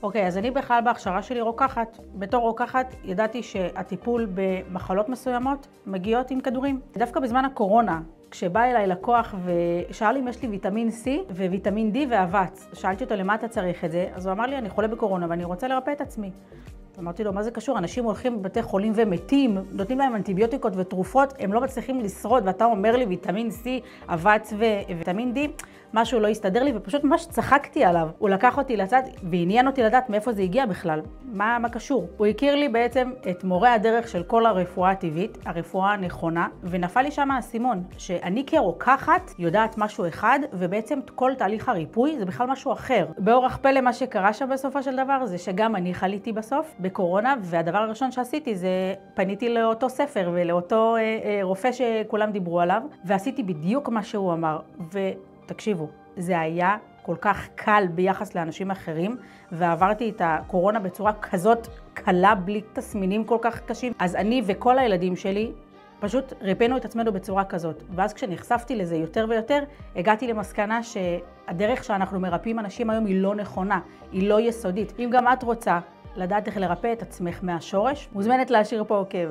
אוקיי, אז אני בכלל בהכשרה שלי רוקחת. בתור רוקחת ידעתי שהטיפול במחלות מסוימות מגיעות עם כדורים. דווקא בזמן הקורונה, כשבא אליי לקוח ושאל אם יש לי ויטמין C וויטמין D ואבץ, שאלתי אותו למה אתה צריך את זה, אז הוא אמר לי, אני חולה בקורונה ואני רוצה לרפא את עצמי. אמרתי לו, מה זה קשור? אנשים הולכים בבתי חולים ומתים, נותנים להם אנטיביוטיקות ותרופות, הם לא מצליחים לשרוד, ואתה אומר לי ויטמין C, אבץ וויטמין D, משהו לא הסתדר לי, ופשוט ממש צחקתי עליו. הוא לקח אותי לצד ועניין אותי לדעת מאיפה זה הגיע בכלל, מה קשור. הוא הכיר לי בעצם את מורה הדרך של כל הרפואה הטבעית, הרפואה הנכונה, ונפל לי שם האסימון, שאני כרוקחת יודעת משהו אחד, ובעצם כל תהליך הריפוי זה בכלל משהו אחר. באורח פלא מה שקרה שם בסופו של דבר זה שגם אני חליתי בסוף בקורונה, והדבר הראשון שעשיתי זה פניתי לאותו ספר ולאותו רופא שכולם דיברו עליו, ועשיתי בדיוק מה שהוא אמר. תקשיבו, זה היה כל כך קל ביחס לאנשים אחרים, ועברתי את הקורונה בצורה כזאת קלה, בלי תסמינים כל כך קשים. אז אני וכל הילדים שלי פשוט ריפאנו את עצמנו בצורה כזאת. ואז כשנחשפתי לזה יותר ויותר, הגעתי למסקנה שהדרך שאנחנו מרפאים אנשים היום היא לא נכונה, היא לא יסודית. אם גם את רוצה לדעת איך לרפא את עצמך מהשורש, מוזמנת להשאיר פה עוקב.